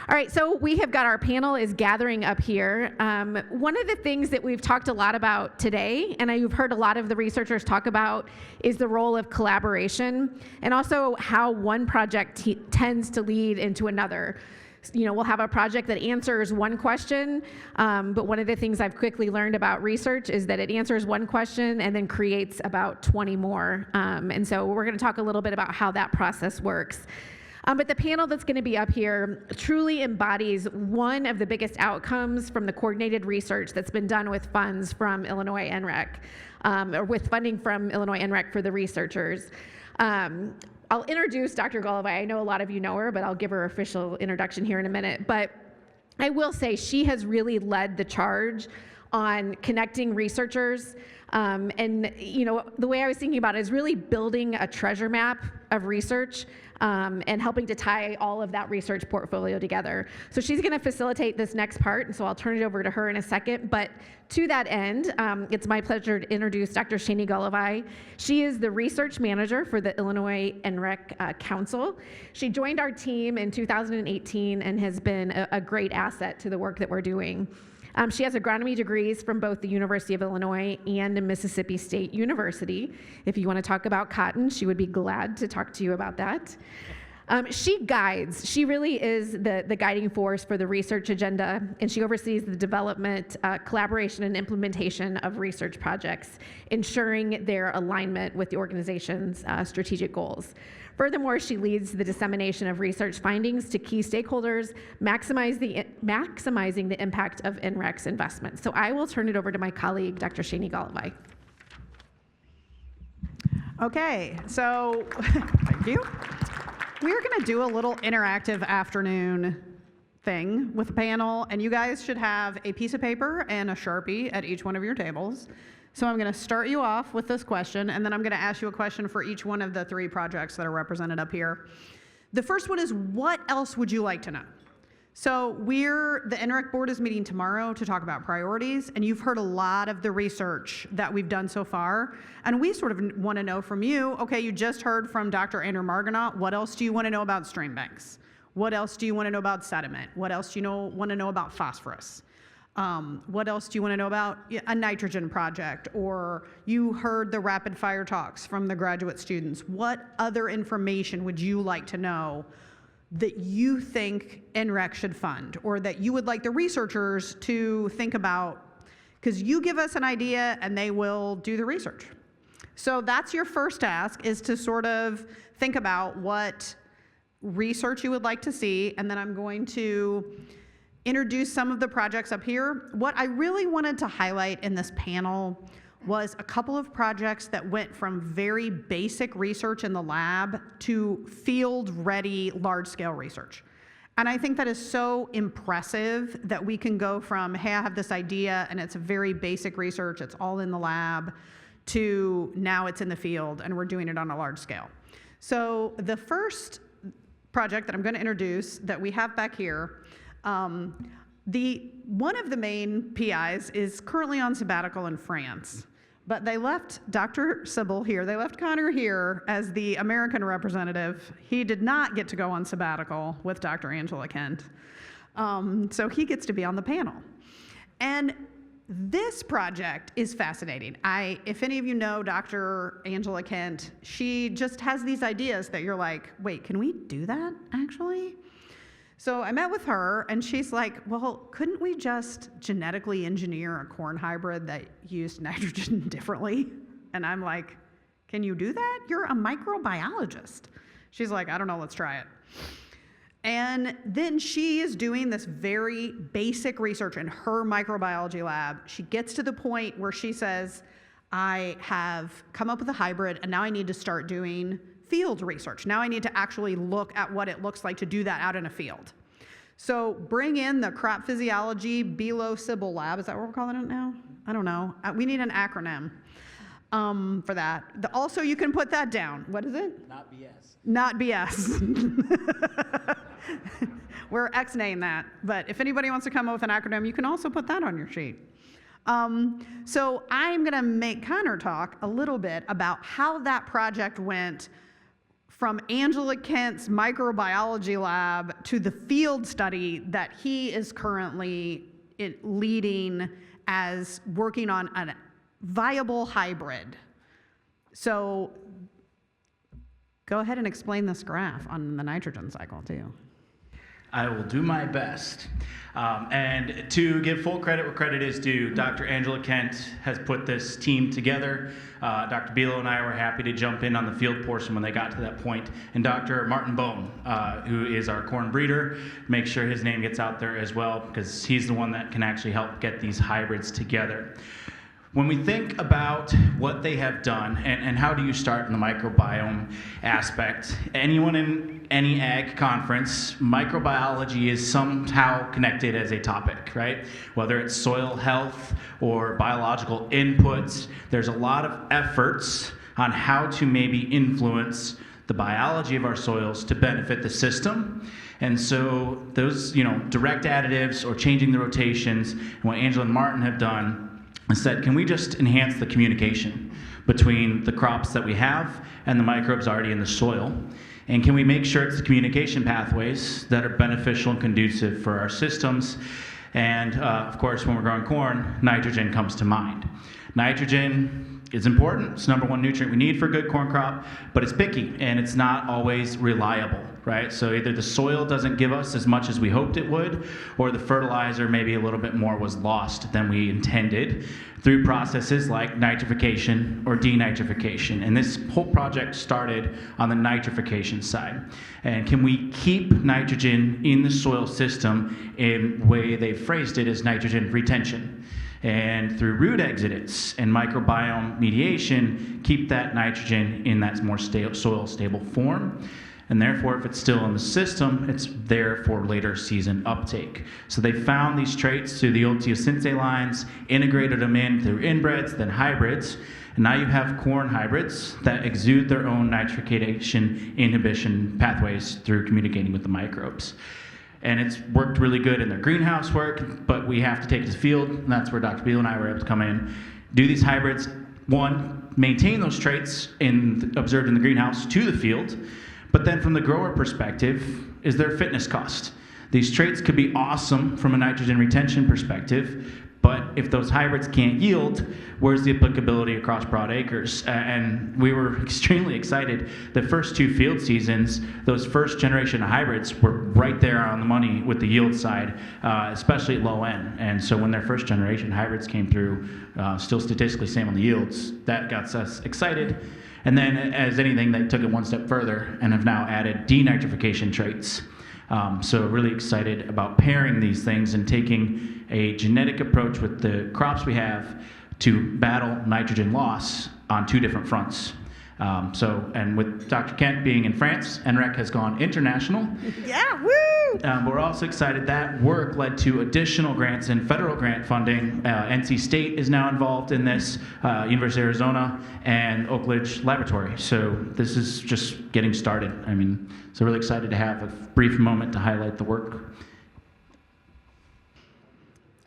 All right, so we have got our panel is gathering up here. One of the things that we've talked a lot about today, and you've heard a lot of the researchers talk about, is the role of collaboration and also how one project tends to lead into another. You know, we'll have a project that answers one question, but one of the things I've quickly learned about research is that it answers one question and then creates about 20 more. And so we're going to talk a little bit about how that process works. But the panel that's going to be up here truly embodies one of the biggest outcomes from the coordinated research that's been done with funds from Illinois NREC, or with funding from Illinois NREC for the researchers. I'll introduce Dr. Golovay. I know a lot of you know her, but I'll give her official introduction here in a minute. But I will say she has really led the charge on connecting researchers. And you know, the way I was thinking about it is really building a treasure map of research and helping to tie all of that research portfolio together. So she's going to facilitate this next part, and so I'll turn it over to her in a second. But to that end, it's my pleasure to introduce Dr. Shani Golovay. She is the research manager for the Illinois NREC Council. She joined our team in 2018 and has been a great asset to the work that we're doing. She has agronomy degrees from both the University of Illinois and Mississippi State University. If you want to talk about cotton, she would be glad to talk to you about that. She guides. She really is the guiding force for the research agenda, and she oversees the development, collaboration, and implementation of research projects, ensuring their alignment with the organization's strategic goals. Furthermore, she leads the dissemination of research findings to key stakeholders, maximizing the impact of NREC's investment. So I will turn it over to my colleague, Dr. Shani Golovay. Okay, so thank you. We're going to do a little interactive afternoon thing with the panel, and you guys should have a piece of paper and a Sharpie at each one of your tables. So I'm going to start you off with this question, and then I'm going to ask you a question for each one of the 3 projects that are represented up here. The first one is, what else would you like to know? So the NREC board is meeting tomorrow to talk about priorities, and you've heard a lot of the research that we've done so far, and we sort of want to know from you, okay, you just heard from Dr. Andrew Margonaut, what else do you want to know about stream banks? What else do you want to know about sediment? What else do you want to know about phosphorus? What else do you want to know about a nitrogen project? Or you heard the rapid fire talks from the graduate students. What other information would you like to know that you think NREC should fund, or that you would like the researchers to think about? Because you give us an idea and they will do the research. So that's your first task, is to sort of think about what research you would like to see, and then I'm going to introduce some of the projects up here. What I really wanted to highlight in this panel was a couple of projects that went from very basic research in the lab to field-ready large-scale research. And I think that is so impressive that we can go from, hey, I have this idea and it's a very basic research, it's all in the lab, to now it's in the field and we're doing it on a large scale. So the first project that I'm going to introduce that we have back here, one of the main PIs is currently on sabbatical in France, but they left Dr. Sybil here, they left Connor here as the American representative. He did not get to go on sabbatical with Dr. Angela Kent, so he gets to be on the panel. And this project is fascinating. If any of you know Dr. Angela Kent, she just has these ideas that you're like, wait, can we do that actually? So I met with her, and she's like, well, couldn't we just genetically engineer a corn hybrid that used nitrogen differently? And I'm like, can you do that? You're a microbiologist. She's like, I don't know, let's try it. And then she is doing this very basic research in her microbiology lab. She gets to the point where she says, I have come up with a hybrid, and now I need to start doing field research. Now I need to actually look at what it looks like to do that out in a field. So bring in the crop physiology Below-Sybil lab. Is that what we're calling it now? I don't know. We need an acronym for that. Also, you can put that down. What is it? Not BS. Not BS. We're X-naying that. But if anybody wants to come up with an acronym, you can also put that on your sheet. So I'm going to make Connor talk a little bit about how that project went from Angela Kent's microbiology lab to the field study that he is currently leading as working on a viable hybrid. So go ahead and explain this graph on the nitrogen cycle too. I will do my best. And to give full credit where credit is due, Dr. Angela Kent has put this team together. Dr. Bilo and I were happy to jump in on the field portion when they got to that point. And Dr. Martin Bohm, who is our corn breeder, make sure his name gets out there as well, because he's the one that can actually help get these hybrids together. When we think about what they have done, and how do you start in the microbiome aspect, anyone in any ag conference, microbiology is somehow connected as a topic, right? Whether it's soil health or biological inputs, there's a lot of efforts on how to maybe influence the biology of our soils to benefit the system. And so those, direct additives or changing the rotations, and what Angela and Martin have done, said, can we just enhance the communication between the crops that we have and the microbes already in the soil? And can we make sure it's the communication pathways that are beneficial and conducive for our systems? And of course, when we're growing corn, nitrogen comes to mind. Nitrogen is important. It's the #1 nutrient we need for a good corn crop, but it's picky and it's not always reliable, right? So either the soil doesn't give us as much as we hoped it would, or the fertilizer maybe a little bit more was lost than we intended through processes like nitrification or denitrification. And this whole project started on the nitrification side. And can we keep nitrogen in the soil system in the way they phrased it as nitrogen retention? And through root exudates and microbiome mediation, keep that nitrogen in that more soil stable form. And therefore, if it's still in the system, it's there for later season uptake. So they found these traits through the old teosinte lines, integrated them in through inbreds, then hybrids. And now you have corn hybrids that exude their own nitrification inhibition pathways through communicating with the microbes. And it's worked really good in their greenhouse work, but we have to take it to the field, and that's where Dr. Beal and I were able to come in, do these hybrids, one, maintain those traits observed in the greenhouse to the field, but then from the grower perspective, is there fitness cost? These traits could be awesome from a nitrogen retention perspective, but if those hybrids can't yield, where's the applicability across broad acres? And we were extremely excited. The first 2 field seasons, those first generation of hybrids were right there on the money with the yield side, especially at low end. And so when their first generation hybrids came through, still statistically same on the yields, that got us excited. And then as anything, they took it one step further and have now added denitrification traits. So really excited about pairing these things and taking a genetic approach with the crops we have to battle nitrogen loss on 2 different fronts. And with Dr. Kent being in France, NREC has gone international. Yeah, woo! But we're also excited that work led to additional grants and federal grant funding. NC State is now involved in this, University of Arizona, and Oak Ridge Laboratory. So this is just getting started. So really excited to have a brief moment to highlight the work.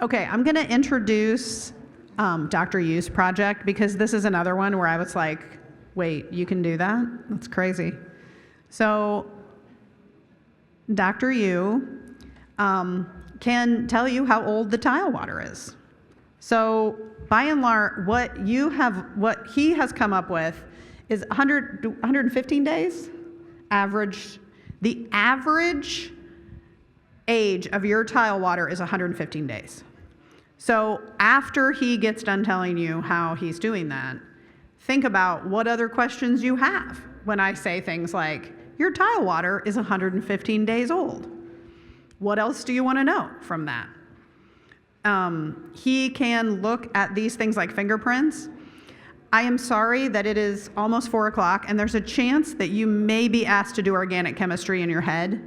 Okay, I'm going to introduce Dr. Yu's project, because this is another one where I was like, wait, you can do that? That's crazy. So Dr. Yu can tell you how old the tile water is. So by and large, what he has come up with is 115 days average. The average age of your tile water is 115 days. So after he gets done telling you how he's doing that, think about what other questions you have when I say things like, your tile water is 115 days old. What else do you want to know from that? He can look at these things like fingerprints. I am sorry that it is almost 4 o'clock, and there's a chance that you may be asked to do organic chemistry in your head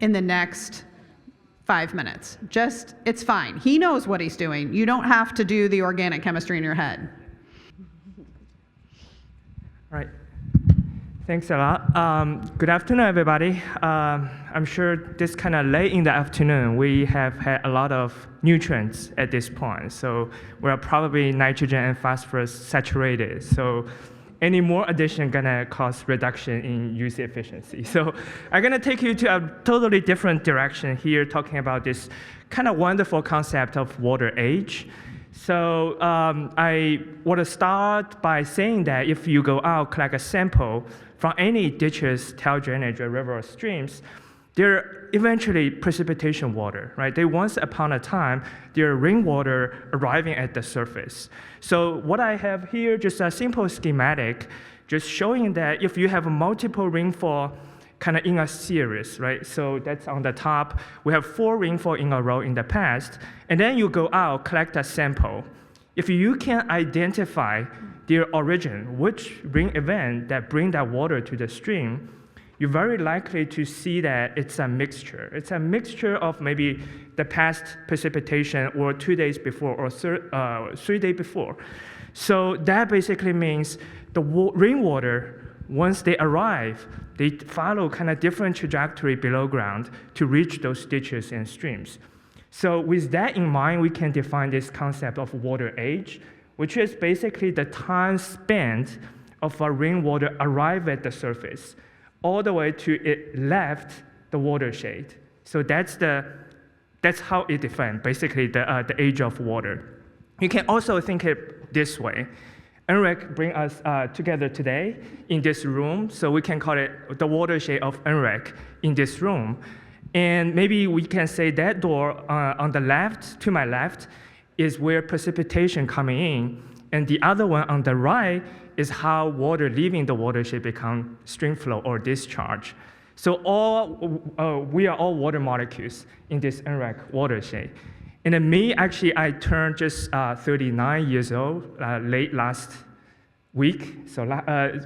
in the next 5 minutes. It's fine. He knows what he's doing. You don't have to do the organic chemistry in your head. All right. Thanks a lot. Good afternoon, everybody. I'm sure this kind of late in the afternoon, we have had a lot of nutrients at this point. So we're probably nitrogen and phosphorus saturated. So any more addition gonna cause reduction in use efficiency. So I'm gonna take you to a totally different direction here, talking about this kind of wonderful concept of water age. So I want to start by saying that if you go out, collect a sample from any ditches, tail drainage, or river or streams, they're eventually precipitation water, right? They once upon a time, they're rainwater arriving at the surface. So what I have here, just a simple schematic, just showing that if you have multiple rainfall kind of in a series, right? So that's on the top. We have 4 rainfall in a row in the past, and then you go out, collect a sample. If you can identify their origin, which rain event that bring that water to the stream, you're very likely to see that it's a mixture. It's a mixture of maybe the past precipitation or 2 days before or 3 days before. So that basically means the rainwater, once they arrive, they follow kind of different trajectory below ground to reach those ditches and streams. So with that in mind, we can define this concept of water age, which is basically the time spent of a rainwater arrive at the surface, all the way to it left the watershed. So that's how it defines basically the age of water. You can also think it this way. NREC bring us together today in this room, so we can call it the watershed of NREC in this room. And maybe we can say that door on the left, to my left, is where precipitation coming in, and the other one on the right is how water leaving the watershed become stream flow or discharge. So we are all water molecules in this NREC watershed. And then me, actually, I turned just 39 years old late last week, so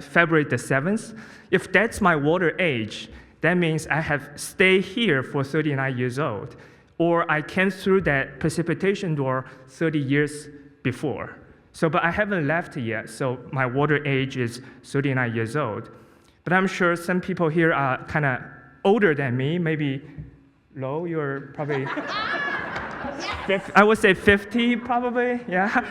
February the 7th. If that's my water age, that means I have stayed here for 39 years old, or I came through that precipitation door 30 years before. So, but I haven't left yet, so my water age is 39 years old. But I'm sure some people here are kind of older than me, maybe Lo, you're probably, I would say 50 probably, yeah,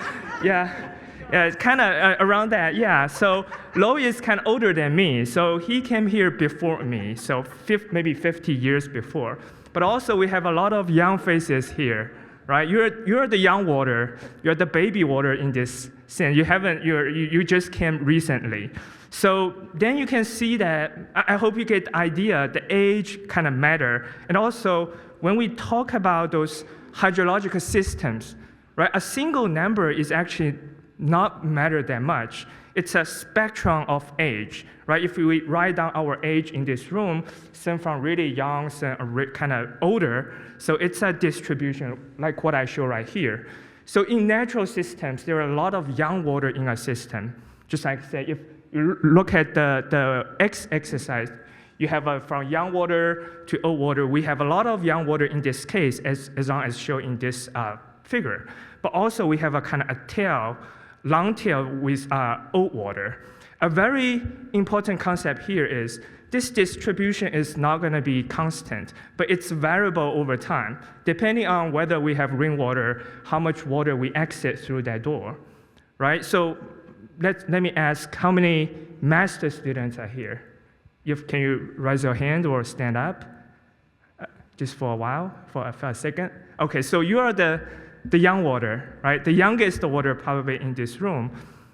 it's kind of around that, yeah. So Lo is kind of older than me, so he came here before me, so maybe 50 years before. But also we have a lot of young faces here, right? You're the young water, you're the baby water in this sense. You just came recently. So then you can see that, I hope you get the idea, the age kind of matter. And also, when we talk about those hydrological systems, right, a single number is actually not matter that much. It's a spectrum of age, right? If we write down our age in this room, some from really young, some kind of older, so it's a distribution like what I show right here. So in natural systems, there are a lot of young water in a system. Just like say, if you look at the x-axis, you have from young water to old water. We have a lot of young water in this case, as long as shown in this figure. But also we have a kind of a tail, long tail with old water. A very important concept here is this distribution is not going to be constant, but it's variable over time, depending on whether we have rainwater, how much water we exit through that door, right? So let me ask, how many master students are here? Can you raise your hand or stand up? Just for a while, for a second? Okay, so you are the young water, right? The youngest water probably in this room.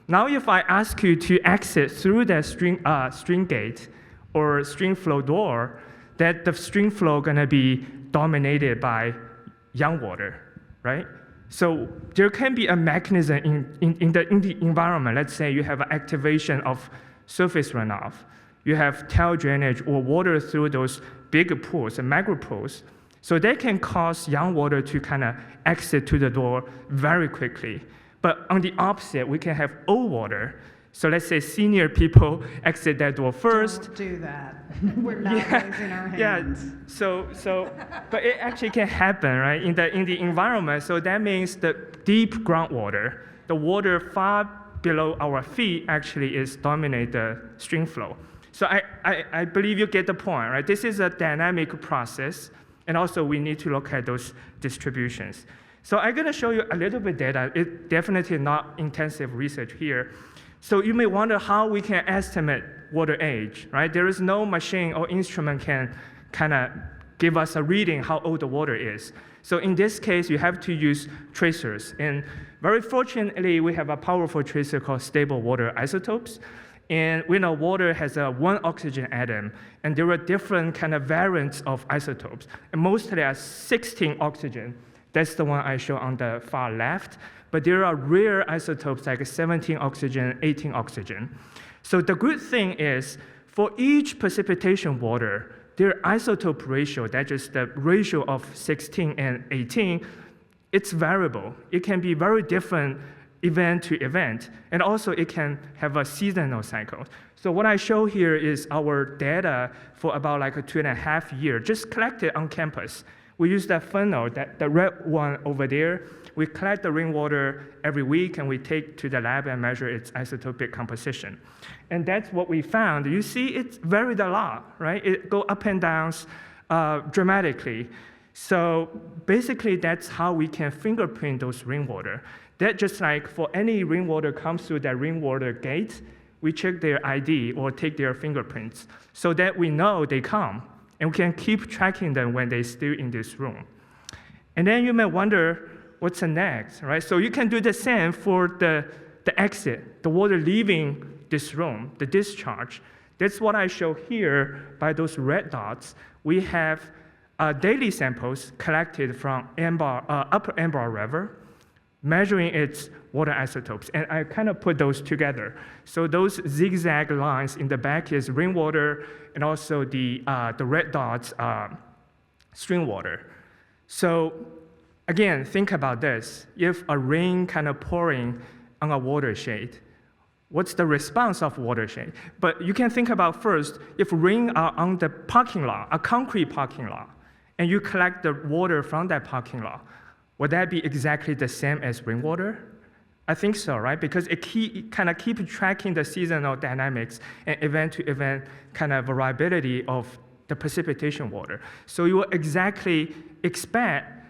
Now if I ask you to exit through that stream gate or stream flow door, that the stream flow gonna be dominated by young water, right? So there can be a mechanism in the environment. Let's say you have an activation of surface runoff. You have tail drainage or water through those big pools, the macro pools. So they can cause young water to kind of exit to the door very quickly. But on the opposite, we can have old water. So let's say senior people exit that door first. Don't do that. We're not raising our hands. Yeah. But it actually can happen, right? In the environment. So that means the deep groundwater, the water far below our feet, actually is dominate the stream flow. So I believe you get the point, right? This is a dynamic process, and also we need to look at those distributions. So I'm going to show you a little bit data. It's definitely not intensive research here. So you may wonder how we can estimate water age, right? There is no machine or instrument can kind of give us a reading how old the water is. So in this case, you have to use tracers. And very fortunately, we have a powerful tracer called stable water isotopes. And we know water has one oxygen atom, and there are different kind of variants of isotopes. And mostly are 16 oxygen. That's the one I show on the far left. But there are rare isotopes like 17 oxygen, 18 oxygen. So the good thing is, for each precipitation water, their isotope ratio, that's just the ratio of 16 and 18, it's variable. It can be very different event to event, and also it can have a seasonal cycle. So what I show here is our data for about like 2.5 years, just collected on campus. We use that funnel, the red one over there. We collect the rainwater every week, and we take to the lab and measure its isotopic composition. And that's what we found. You see, it's varied a lot, right? It go up and down dramatically. So basically, that's how we can fingerprint those rainwater. That just like for any rainwater comes through that rainwater gate, we check their ID or take their fingerprints so that we know they come, and we can keep tracking them when they're still in this room. And then you may wonder, what's the next, right? So you can do the same for the exit, the water leaving this room, the discharge. That's what I show here by those red dots. We have daily samples collected from Upper Ambar River, measuring its water isotopes. And I kind of put those together. So those zigzag lines in the back is rainwater, and also the red dots stream water. So again, think about this. If a rain kind of pouring on a watershed, what's the response of watershed? But you can think about first, if rain are on the parking lot, a concrete parking lot, and you collect the water from that parking lot, would that be exactly the same as rainwater? I think so, right? Because it kind of keeps tracking the seasonal dynamics and event-to-event kind of variability of the precipitation water. So you will exactly expect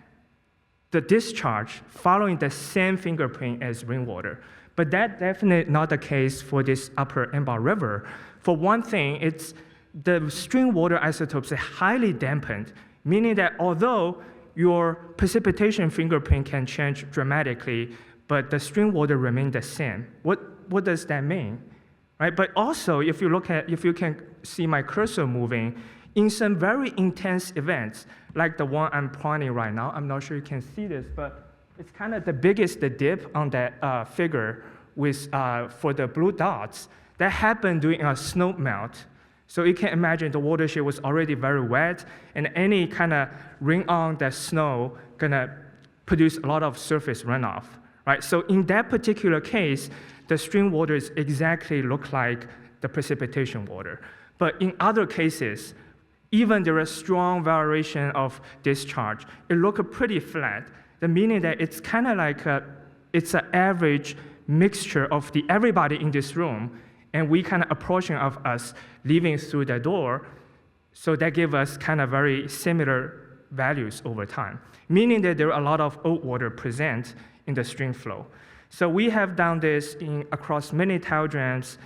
the discharge following the same fingerprint as rainwater. But that's definitely not the case for this Upper Ambar River. For one thing, it's the stream water isotopes are highly dampened, meaning that although your precipitation fingerprint can change dramatically, but the stream water remains the same. What does that mean? Right? But also, if you can see my cursor moving, in some very intense events, like the one I'm pointing right now, I'm not sure you can see this, but it's kind of the biggest dip on that figure with, for the blue dots. That happened during a snow melt. So you can imagine the watershed was already very wet, and any kind of rain on the snow gonna produce a lot of surface runoff, right? So in that particular case, the stream water is exactly look like the precipitation water. But in other cases, even there is strong variation of discharge, it looks pretty flat. The meaning that it's kind of like it's an average mixture of everybody in this room, and we kind of approaching of us leaving through the door, so that gives us kind of very similar values over time, meaning that there are a lot of old water present in the stream flow. So we have done this across many tile drains,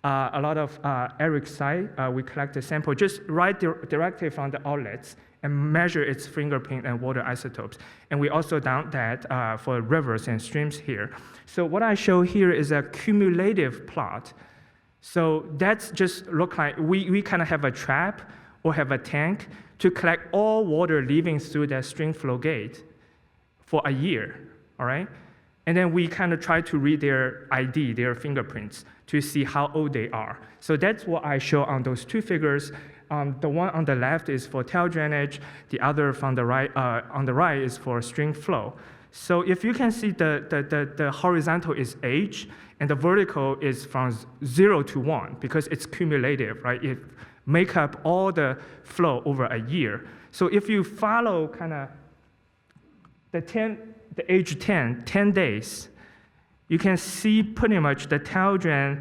a lot of NREC site. We collect the sample just directly from the outlets and measure its fingerprint and water isotopes. And we also done that for rivers and streams here. So what I show here is a cumulative plot. So that's just look like we kind of have a trap or have a tank to collect all water leaving through that stream flow gate for a year, all right? And then we kind of try to read their ID, their fingerprints, to see how old they are. So that's what I show on those two figures. The one on the left is for tile drainage. The other from the right, on the right is for stream flow. So if you can see the horizontal is age, and the vertical is from 0 to 1, because it's cumulative, right? It make up all the flow over a year. So if you follow kind of the age 10 days, you can see pretty much the tile drain,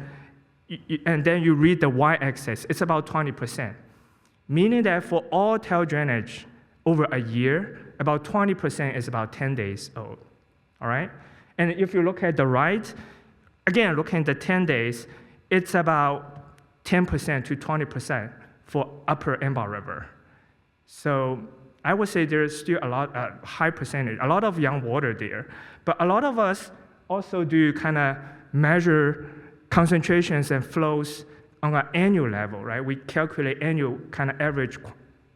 and then you read the y-axis, it's about 20%. Meaning that for all tile drainage over a year, about 20% is about 10 days old, all right? And if you look at the right, again, looking at the 10 days, it's about 10% to 20% for upper Emba River. So I would say there's still a high percentage, a lot of young water there. But a lot of us also do kind of measure concentrations and flows on an annual level, right? We calculate annual kind of average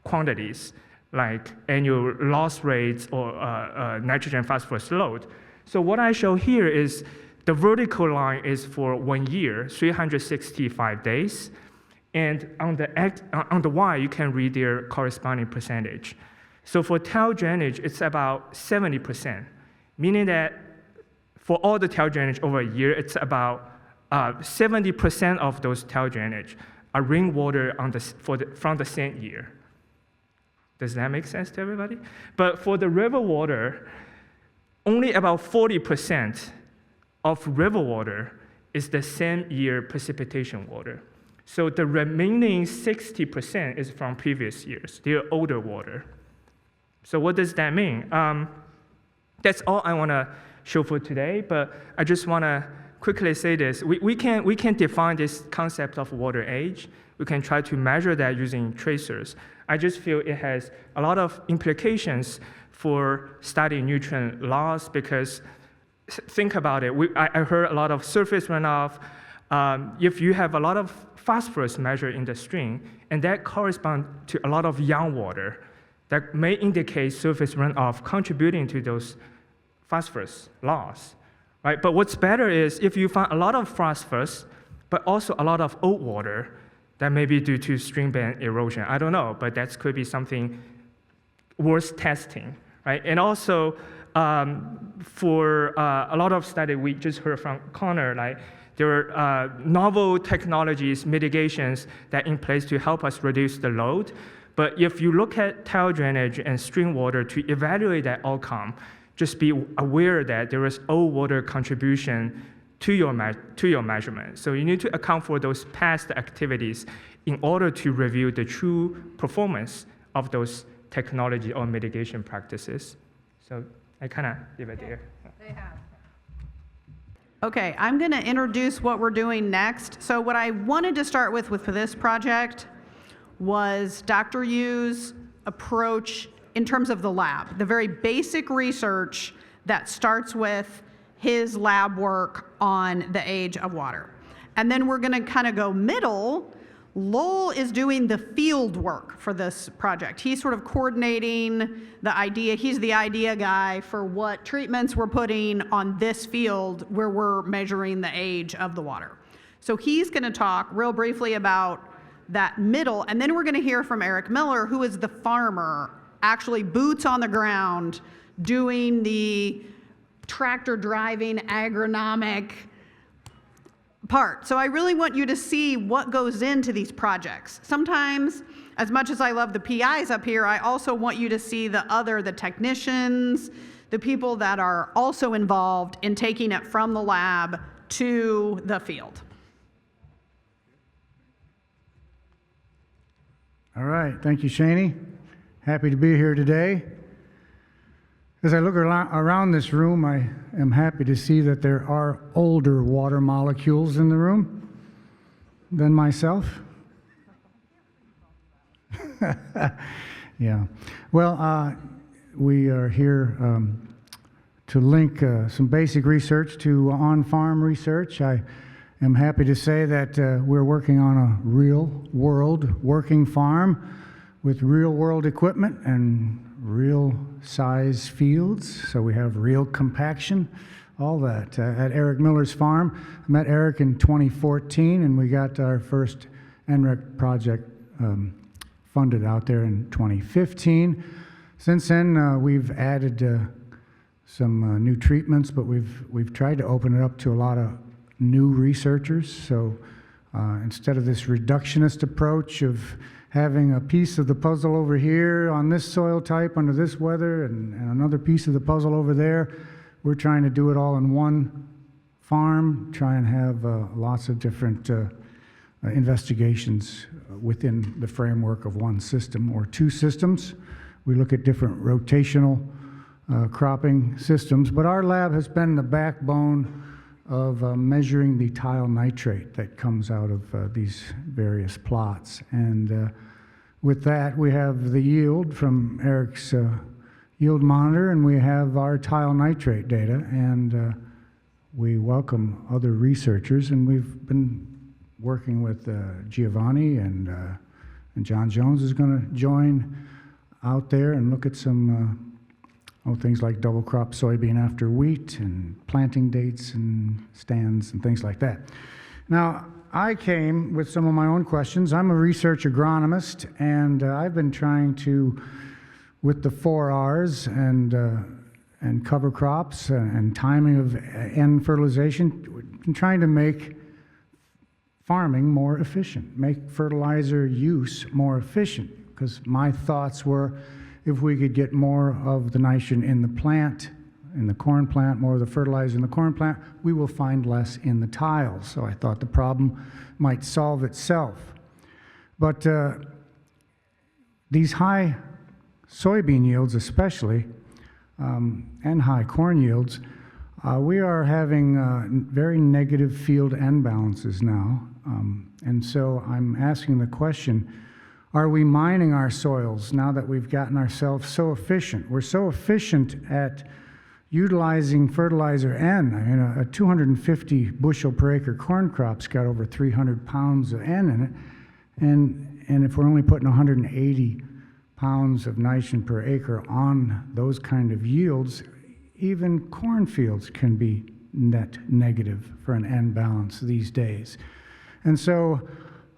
quantities, like annual loss rates or nitrogen phosphorus load. So what I show here is the vertical line is for 1 year, 365 days. And on the Y, you can read their corresponding percentage. So for tile drainage, it's about 70%, meaning that for all the tile drainage over a year, it's about 70% of those tile drainage are rainwater from the same year. Does that make sense to everybody? But for the river water, only about 40% of river water is the same year precipitation water. So the remaining 60% is from previous years. They're older water. So what does that mean? That's all I want to show for today, but I just want to quickly say this. We can define this concept of water age. We can try to measure that using tracers. I just feel it has a lot of implications for studying nutrient loss because think about it. I heard a lot of surface runoff. If you have a lot of phosphorus measured in the stream, and that corresponds to a lot of young water, that may indicate surface runoff contributing to those phosphorus loss, right? But what's better is if you find a lot of phosphorus, but also a lot of old water, that may be due to stream bed erosion. I don't know, but that could be something worth testing, right? And also, for a lot of study we just heard from Connor, like there are novel technologies, mitigations that are in place to help us reduce the load. But if you look at tile drainage and stream water to evaluate that outcome, just be aware that there is old water contribution to your measurement. So you need to account for those past activities in order to review the true performance of those technology or mitigation practices. So I kind of leave it there. Okay, I'm going to introduce what we're doing next. So what I wanted to start with this project was Dr. Yu's approach in terms of the lab, the very basic research that starts with his lab work on the age of water. And then we're going to kind of go middle. Lowell is doing the field work for this project. He's sort of coordinating the idea. He's the idea guy for what treatments we're putting on this field where we're measuring the age of the water. So he's going to talk real briefly about that middle, and then we're going to hear from Eric Miller, who is the farmer, actually boots on the ground, doing the tractor driving agronomic part. So I really want you to see what goes into these projects. Sometimes, as much as I love the PIs up here, I also want you to see the technicians, the people that are also involved in taking it from the lab to the field. All right, thank you, Shani. Happy to be here today. As I look around this room, I am happy to see that there are older water molecules in the room than myself. Yeah. Well, we are here to link some basic research to on-farm research. I am happy to say that we're working on a real-world working farm with real-world equipment and real-size fields, so we have real compaction, all that. At Eric Miller's farm, I met Eric in 2014, and we got our first NREC project funded out there in 2015. Since then, we've added some new treatments, but we've tried to open it up to a lot of new researchers. So instead of this reductionist approach of having a piece of the puzzle over here on this soil type under this weather and another piece of the puzzle over there, we're trying to do it all in one farm, try and have lots of different investigations within the framework of one system or two systems. We look at different rotational cropping systems, but our lab has been the backbone of measuring the tile nitrate that comes out of these various plots. And with that, we have the yield from Eric's yield monitor, and we have our tile nitrate data, and we welcome other researchers, and we've been working with Giovanni, and John Jones is going to join out there and look at some things like double crop soybean after wheat and planting dates and stands and things like that. Now, I came with some of my own questions. I'm a research agronomist, and I've been trying to, with the 4 R's and cover crops and timing of end fertilization, been trying to make farming more efficient, make fertilizer use more efficient, because my thoughts were, if we could get more of the nitrogen in the plant, in the corn plant, more of the fertilizer in the corn plant, we will find less in the tiles. So I thought the problem might solve itself. But these high soybean yields especially, and high corn yields, we are having very negative field end balances now. And so I'm asking the question, are we mining our soils now that we've gotten ourselves so efficient? We're so efficient at utilizing fertilizer N. I mean, a 250 bushel per acre corn crop's got over 300 pounds of N in it. And if we're only putting 180 pounds of nitrogen per acre on those kind of yields, even cornfields can be net negative for an N balance these days. And so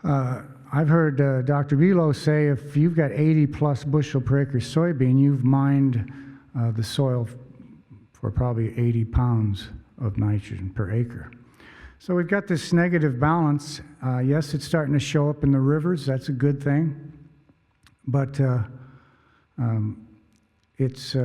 I've heard Dr. Bilo say if you've got 80 plus bushel per acre soybean, you've mined the soil for probably 80 pounds of nitrogen per acre. So we've got this negative balance. Yes, it's starting to show up in the rivers. That's a good thing. But it's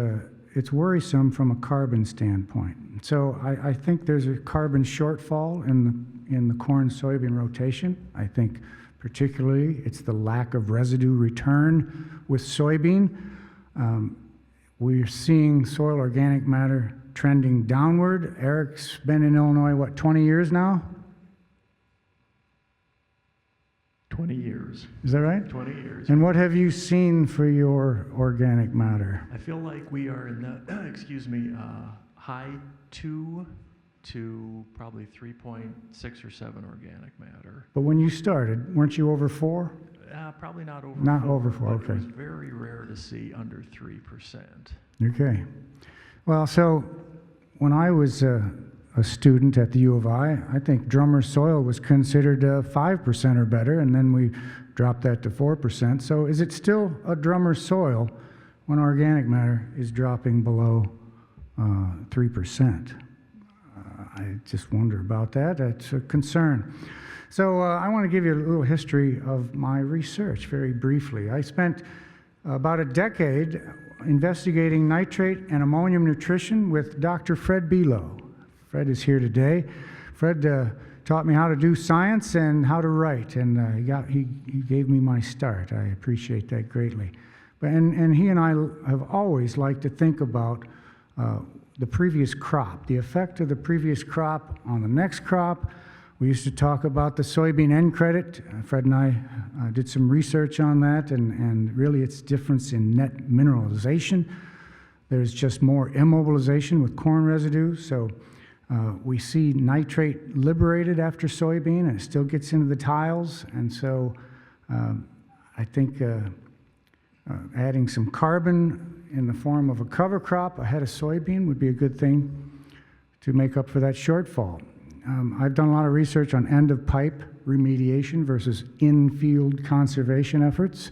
worrisome from a carbon standpoint. So I think there's a carbon shortfall in the corn-soybean rotation. I think particularly it's the lack of residue return with soybean. We're seeing soil organic matter trending downward. Eric's been in Illinois, what, 20 years now? 20 years. Is that right? 20 years. And what have you seen for your organic matter? I feel like we are in the, excuse me, high 2 to probably 3.6 or 7 organic matter. But when you started, weren't you over 4? Probably not over 4. Not over 4, but okay. It was very rare to see under 3%. Okay. Well, so when I was a student at the U of I think drummer soil was considered 5% or better, and then we dropped that to 4%. So is it still a drummer soil when organic matter is dropping below 3%? I just wonder about that. That's a concern. So I want to give you a little history of my research very briefly. I spent about a decade investigating nitrate and ammonium nutrition with Dr. Fred Bilo. Fred is here today. Fred taught me how to do science and how to write, and he gave me my start. I appreciate that greatly. And he and I have always liked to think about the previous crop, the effect of the previous crop on the next crop. We used to talk about the soybean N credit. Fred and I did some research on that, and really its difference in net mineralization. There's just more immobilization with corn residue, so we see nitrate liberated after soybean, and it still gets into the tiles, and so I think adding some carbon in the form of a cover crop ahead of soybean would be a good thing to make up for that shortfall. I've done a lot of research on end-of-pipe remediation versus in-field conservation efforts.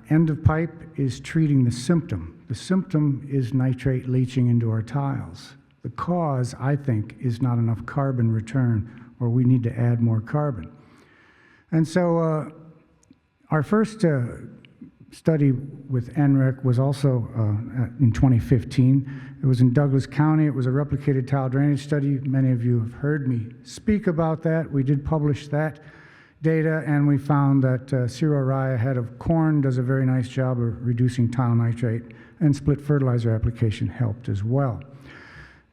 End-of-pipe is treating the symptom. The symptom is nitrate leaching into our tiles. The cause, I think, is not enough carbon return, or we need to add more carbon. And so our first study with NREC was also in 2015. It was in Douglas County. It was a replicated tile drainage study. Many of you have heard me speak about that. We did publish that data, and we found that Ciro rye ahead of corn does a very nice job of reducing tile nitrate, and split fertilizer application helped as well.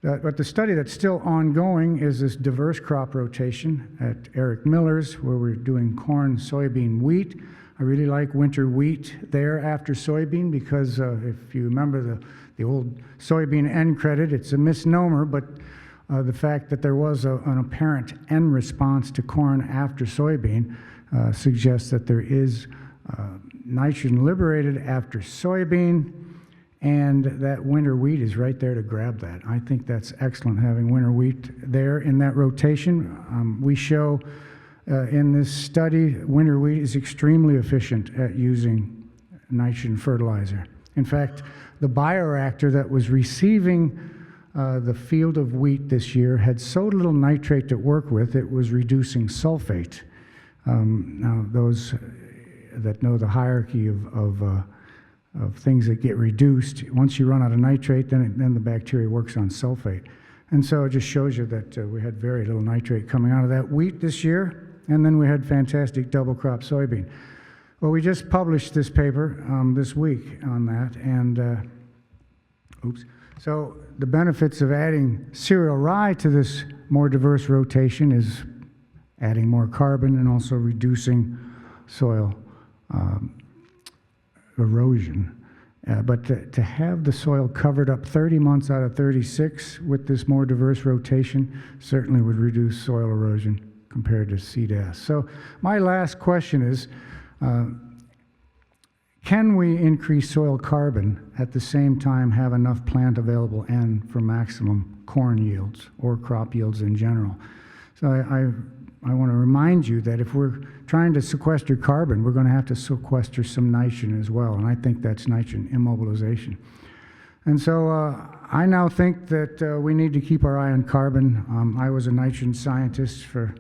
But the study that's still ongoing is this diverse crop rotation at Eric Miller's, where we're doing corn, soybean, wheat. I really like winter wheat there after soybean because if you remember the old soybean N credit, it's a misnomer, but the fact that there was an apparent N response to corn after soybean suggests that there is nitrogen liberated after soybean, and that winter wheat is right there to grab that. I think that's excellent having winter wheat there in that rotation. We show in this study, winter wheat is extremely efficient at using nitrogen fertilizer. In fact, the bioreactor that was receiving the field of wheat this year had so little nitrate to work with, it was reducing sulfate. Now, those that know the hierarchy of things that get reduced, once you run out of nitrate, then the bacteria works on sulfate. And so it just shows you that we had very little nitrate coming out of that wheat this year, and then we had fantastic double crop soybean. Well, we just published this paper this week on that, and so the benefits of adding cereal rye to this more diverse rotation is adding more carbon and also reducing soil erosion. But to have the soil covered up 30 months out of 36 with this more diverse rotation certainly would reduce soil erosion compared to CDAS. So my last question is, can we increase soil carbon at the same time have enough plant available N for maximum corn yields or crop yields in general? So I want to remind you that if we're trying to sequester carbon, we're going to have to sequester some nitrogen as well, and I think that's nitrogen immobilization. And so I now think that we need to keep our eye on carbon. I was a nitrogen scientist for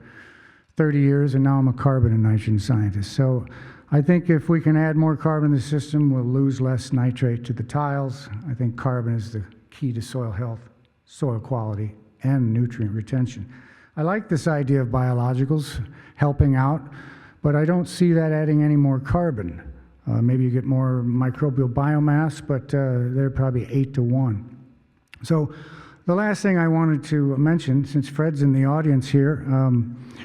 30 years, and now I'm a carbon and nitrogen scientist. So I think if we can add more carbon in the system, we'll lose less nitrate to the tiles. I think carbon is the key to soil health, soil quality, and nutrient retention. I like this idea of biologicals helping out, but I don't see that adding any more carbon. Maybe you get more microbial biomass, but they're probably 8 to 1. So the last thing I wanted to mention, since Fred's in the audience here,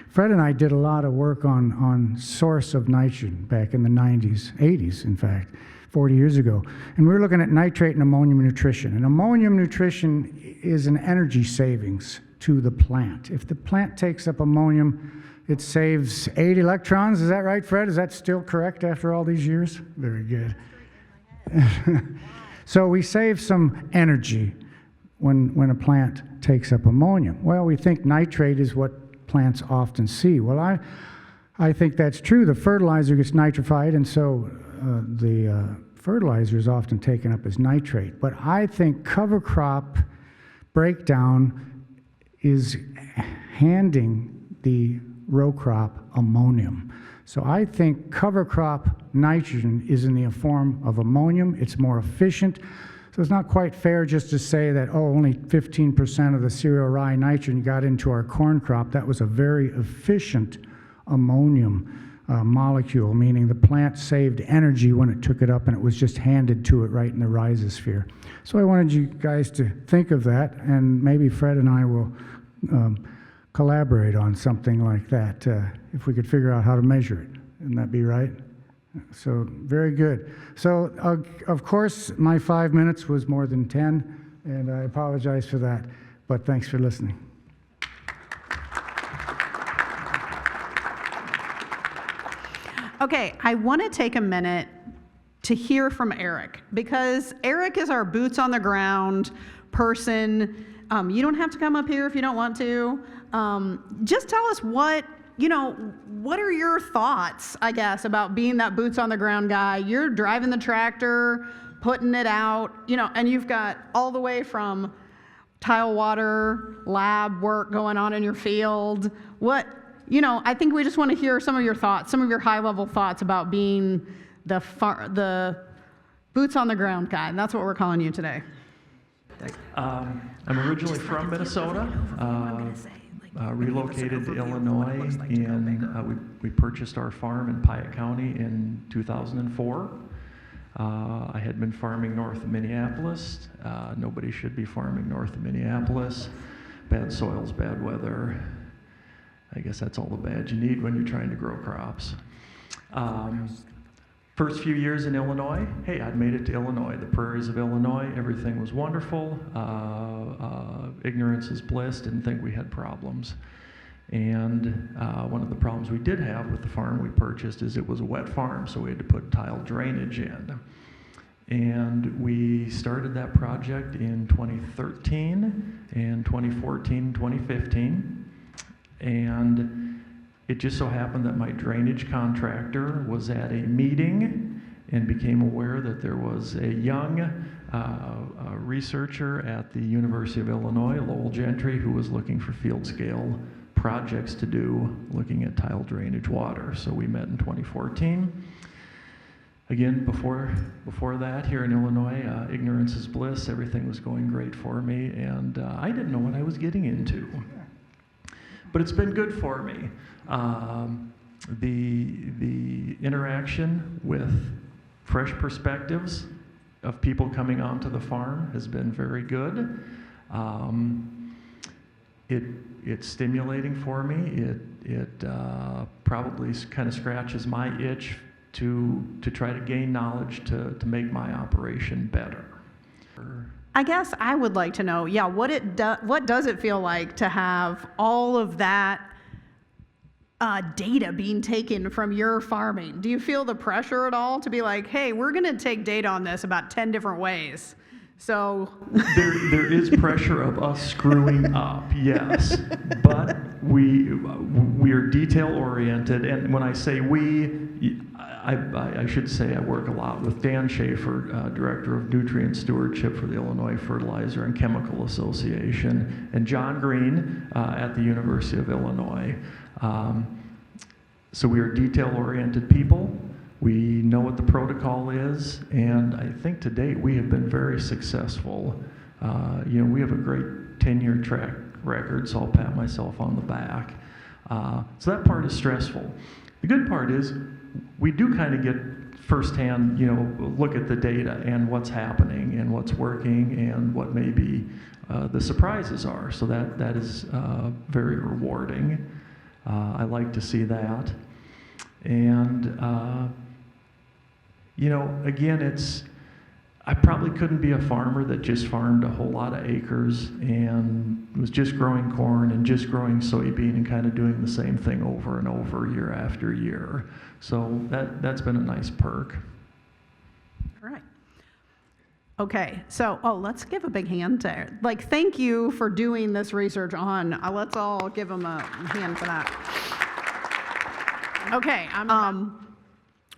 Fred and I did a lot of work on source of nitrogen back in the 90s, 80s in fact, 40 years ago. And we were looking at nitrate and ammonium nutrition. And ammonium nutrition is an energy savings to the plant. If the plant takes up ammonium, it saves 8 electrons. Is that right, Fred? Is that still correct after all these years? Very good. So we save some energy when a plant takes up ammonium. Well, we think nitrate is what plants often see. Well, I think that's true. The fertilizer gets nitrified, and so the fertilizer is often taken up as nitrate. But I think cover crop breakdown is handing the row crop ammonium. So I think cover crop nitrogen is in the form of ammonium. It's more efficient. So it's not quite fair just to say that, oh, only 15% of the cereal rye nitrogen got into our corn crop. That was a very efficient ammonium molecule, meaning the plant saved energy when it took it up and it was just handed to it right in the rhizosphere. So I wanted you guys to think of that, and maybe Fred and I will collaborate on something like that if we could figure out how to measure it. Wouldn't that be right? So very good. So of course my 5 minutes was more than 10, and I apologize for that, but thanks for listening. Okay, I want to take a minute to hear from Eric, because Eric is our boots on the ground person. You don't have to come up here if you don't want to. Just tell us what are your thoughts, I guess, about being that boots on the ground guy? You're driving the tractor, putting it out, and you've got all the way from tile water, lab work going on in your field. I think we just want to hear some of your thoughts, some of your high-level thoughts about being the boots on the ground guy, and that's what we're calling you today. I'm originally from Minnesota, relocated to Illinois, and we purchased our farm in Piatt County in 2004. I had been farming north of Minneapolis. Nobody should be farming north of Minneapolis. Bad soils, bad weather. I guess that's all the bad you need when you're trying to grow crops. First few years in Illinois, hey, I'd made it to Illinois, the prairies of Illinois. Everything was wonderful. Ignorance is bliss. Didn't think we had problems. And one of the problems we did have with the farm we purchased is it was a wet farm, so we had to put tile drainage in. And we started that project in 2013 and 2014, 2015. And it just so happened that my drainage contractor was at a meeting and became aware that there was a young researcher at the University of Illinois, Lowell Gentry, who was looking for field scale projects to do looking at tile drainage water. So we met in 2014. Again, before that, here in Illinois, ignorance is bliss. Everything was going great for me, and I didn't know what I was getting into. But it's been good for me. The interaction with fresh perspectives of people coming onto the farm has been very good. It's stimulating for me. It probably kind of scratches my itch to try to gain knowledge to make my operation better. I guess I would like to know, yeah, what does it feel like to have all of that data being taken from your farming? Do you feel the pressure at all to be like, hey, we're going to take data on this about 10 different ways? So there is pressure of us screwing up, yes, but we are detail oriented, and when I say we, I should say I work a lot with Dan Schaefer, Director of Nutrient Stewardship for the Illinois Fertilizer and Chemical Association, and John Green at the University of Illinois. So we are detail oriented people. We know what the protocol is, and I think to date we have been very successful. We have a great 10-year track record, so I'll pat myself on the back. So that part is stressful. The good part is we do kind of get firsthand, look at the data and what's happening and what's working and what maybe the surprises are. So that is very rewarding. I like to see that. And again, I probably couldn't be a farmer that just farmed a whole lot of acres and was just growing corn and just growing soybean and kind of doing the same thing over and over year after year. So that's been a nice perk. all right. Okay, so, let's give a big hand to, thank you for doing this research on, let's all give them a hand for that. Okay,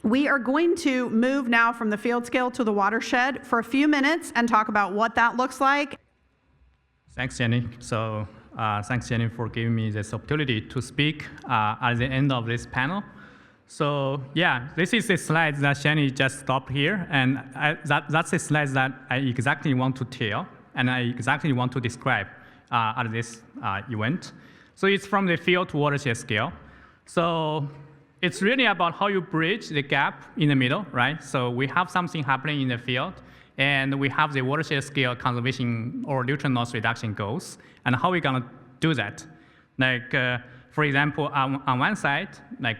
we are going to move now from the field scale to the watershed for a few minutes and talk about what that looks like. Thanks, Shani. So thanks, Shani, for giving me this opportunity to speak at the end of this panel. So yeah, this is the slide that Shani just stopped here, and that's the slide that I exactly want to tell, and I exactly want to describe at this event. So it's from the field to watershed scale. So it's really about how you bridge the gap in the middle, right? So we have something happening in the field, and we have the watershed scale conservation or nutrient loss reduction goals, and how we're gonna do that. For example, on one side,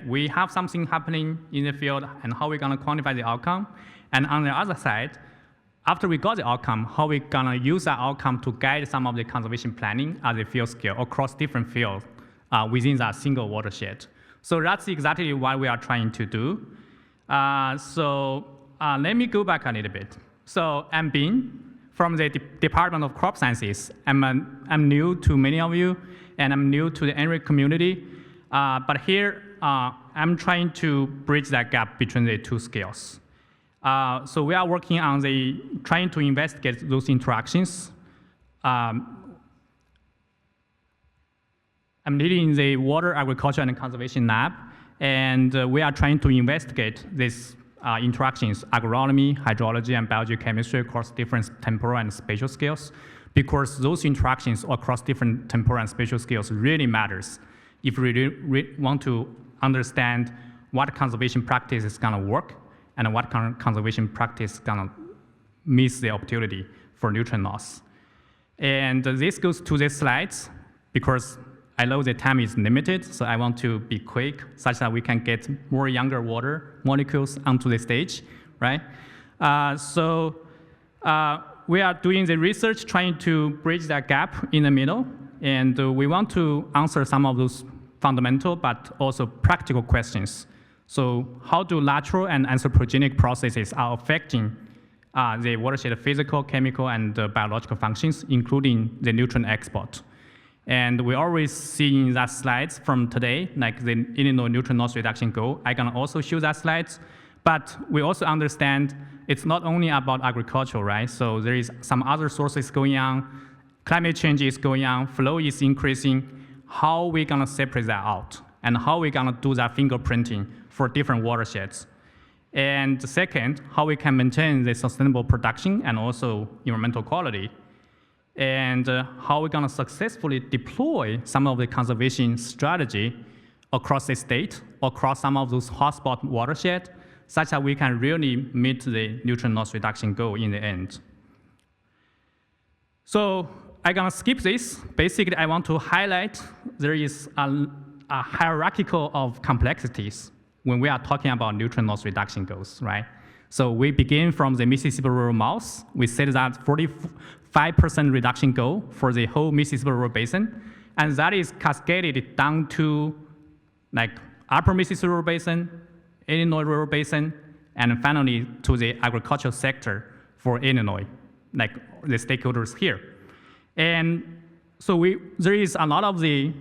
we have something happening in the field, and how we're gonna quantify the outcome. And on the other side, after we got the outcome, how we're gonna use that outcome to guide some of the conservation planning at the field scale across different fields within that single watershed. So that's exactly what we are trying to do. Let me go back a little bit. So I'm Bin from the Department of Crop Sciences. I'm new to many of you, and I'm new to the NREC community. But here, I'm trying to bridge that gap between the two scales. So we are working on trying to investigate those interactions. I'm leading the Water, Agriculture, and Conservation Lab, and we are trying to investigate these interactions, agronomy, hydrology, and biogeochemistry across different temporal and spatial scales, because those interactions across different temporal and spatial scales really matters if we want to understand what conservation practice is going to work and what kind of conservation practice gonna miss the opportunity for nutrient loss. And this goes to the slides because I know the time is limited, so I want to be quick such that we can get more younger water molecules onto the stage, right? We are doing the research trying to bridge that gap in the middle, and we want to answer some of those fundamental but also practical questions. So how do natural and anthropogenic processes are affecting the watershed physical, chemical, and biological functions, including the nutrient export? And we always see in that slides from today, like the Illinois nutrient loss reduction goal. I can also show that slides, but we also understand it's not only about agriculture, right? So there is some other sources going on, climate change is going on, flow is increasing. How are we gonna separate that out? And how are we gonna do that fingerprinting for different watersheds? And second, how we can maintain the sustainable production and also environmental quality. And how we're gonna successfully deploy some of the conservation strategy across the state, across some of those hotspot watersheds, such that we can really meet the nutrient loss reduction goal in the end. So I'm gonna skip this. Basically, I want to highlight there is a hierarchical of complexities when we are talking about nutrient loss reduction goals, right? So we begin from the Mississippi River mouth. We set that 45% reduction goal for the whole Mississippi River basin, and that is cascaded down to like Upper Mississippi River Basin, Illinois River Basin, and finally to the agricultural sector for Illinois, like the stakeholders here. And so there is a lot of the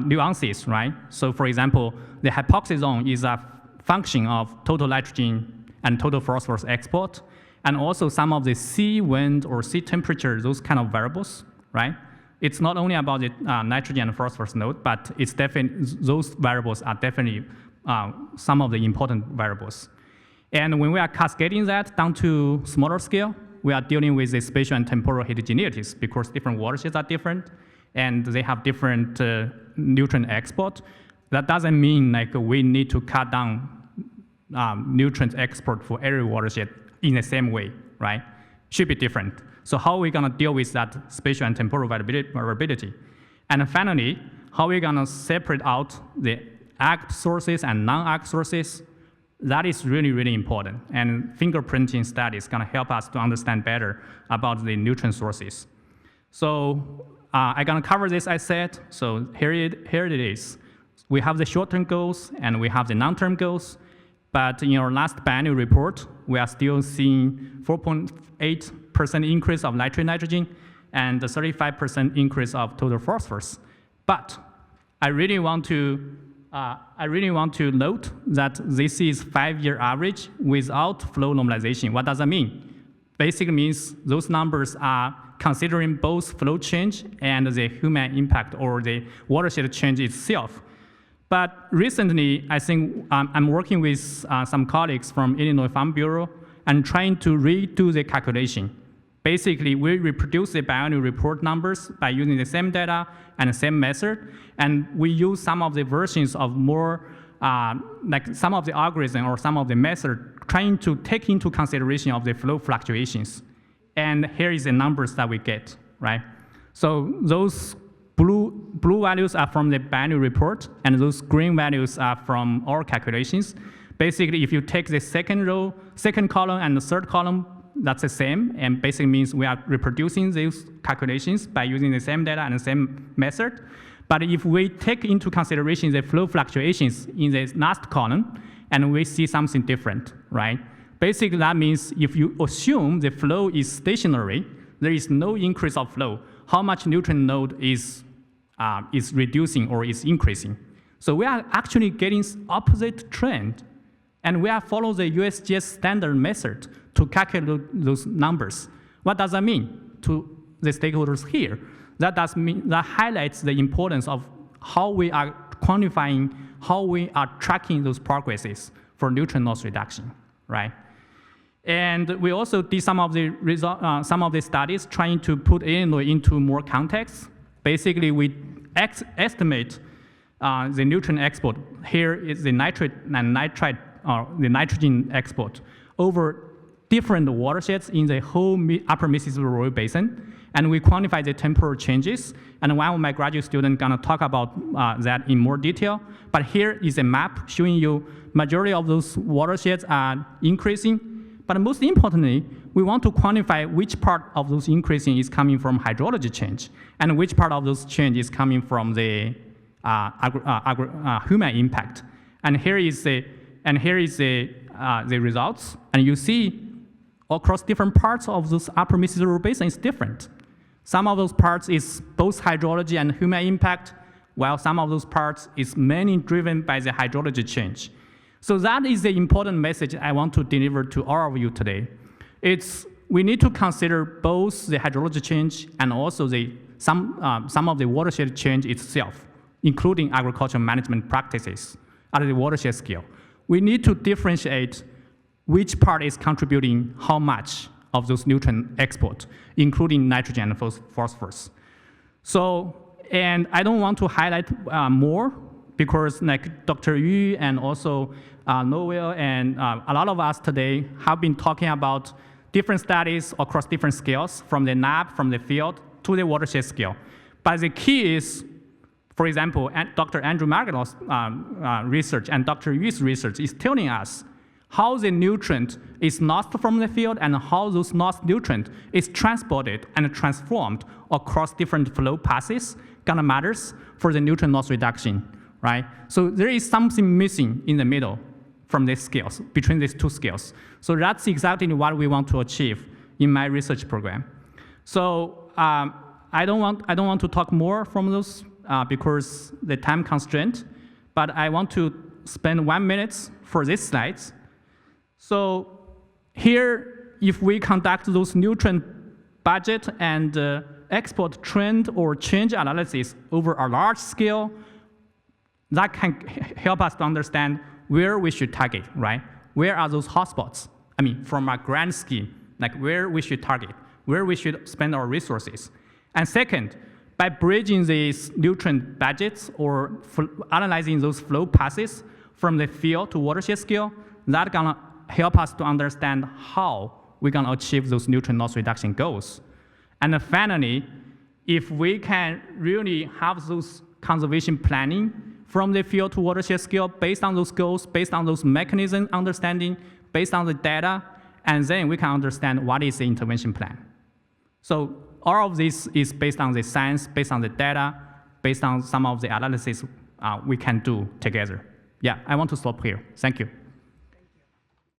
nuances, right? So for example, the hypoxia zone is a function of total nitrogen and total phosphorus export, and also some of the sea wind or sea temperature, those kind of variables, right? It's not only about the nitrogen and phosphorus node, but it's those variables are definitely some of the important variables. And when we are cascading that down to smaller scale, we are dealing with the spatial and temporal heterogeneities because different watersheds are different and they have different nutrient export. That doesn't mean like we need to cut down nutrient export for every watershed in the same way, right? Should be different. So how are we gonna deal with that spatial and temporal variability? And finally, how are we gonna separate out the ag sources and non-ag sources? That is really, really important. And fingerprinting study is gonna help us to understand better about the nutrient sources. So I'm gonna cover this, I said. So here it is. We have the short-term goals and we have the long-term goals. But in our last biannual report, we are still seeing 4.8% increase of nitrogen and 35% increase of total phosphorus. But I really want to note that this is 5-year average without flow normalization. What does that mean? Basically means those numbers are considering both flow change and the human impact or the watershed change itself. But recently, I think I'm working with some colleagues from Illinois Farm Bureau and trying to redo the calculation. Basically, we reproduce the biannual report numbers by using the same data and the same method, and we use some of the versions of more, like some of the algorithm or some of the method trying to take into consideration of the flow fluctuations. And here is the numbers that we get, right? So those blue values are from the biannual report, and those green values are from our calculations. Basically, if you take the second column, and the third column, that's the same, and basically means we are reproducing these calculations by using the same data and the same method. But if we take into consideration the flow fluctuations in the last column, and we see something different, right? Basically, that means if you assume the flow is stationary, there is no increase of flow, how much nutrient load is reducing or is increasing. So we are actually getting opposite trend, and we are following the USGS standard method to calculate those numbers. What does that mean to the stakeholders here? That highlights the importance of how we are quantifying, how we are tracking those progresses for nutrient loss reduction, right? And we also did some of the studies trying to put Illinois into more context. Basically, we estimate the nutrient export. Here is the nitrate and nitrite the nitrogen export over different watersheds in the whole upper Mississippi River Basin, and we quantify the temporal changes. And one of my graduate students gonna talk about that in more detail. But here is a map showing you majority of those watersheds are increasing. But most importantly, we want to quantify which part of those increasing is coming from hydrology change, and which part of those change is coming from the human impact. And here is the results. And you see across different parts of those upper Mississippi River Basin is different. Some of those parts is both hydrology and human impact, while some of those parts is mainly driven by the hydrology change. So that is the important message I want to deliver to all of you today. We need to consider both the hydrology change and also some of the watershed change itself, including agricultural management practices at the watershed scale. We need to differentiate which part is contributing how much of those nutrient export, including nitrogen and phosphorus. So, and I don't want to highlight more because like Dr. Yu and also Noel and a lot of us today have been talking about different studies across different scales, from the NAB, from the field, to the watershed scale. But the key is, for example, Dr. Andrew Margano's research and Dr. Yu's research is telling us how the nutrient is lost from the field and how those lost nutrient is transported and transformed across different flow passes kind of matters for the nutrient loss reduction, right? So there is something missing in the middle from these scales, between these two scales. So that's exactly what we want to achieve in my research program. So I don't want to talk more from those because the time constraint, but I want to spend 1 minute for these slides. So here, if we conduct those nutrient budget and export trend or change analysis over a large scale, that can help us to understand where we should target, right? Where are those hotspots? I mean, from a grand scheme, like where we should target, where we should spend our resources. And second, by bridging these nutrient budgets or analyzing those flow passes from the field to watershed scale, that's gonna help us to understand how we're gonna achieve those nutrient loss reduction goals. And then finally, if we can really have those conservation planning from the field to watershed scale based on those goals, based on those mechanism understanding, based on the data, and then we can understand what is the intervention plan. So all of this is based on the science, based on the data, based on some of the analysis we can do together. Yeah, I want to stop here. Thank you.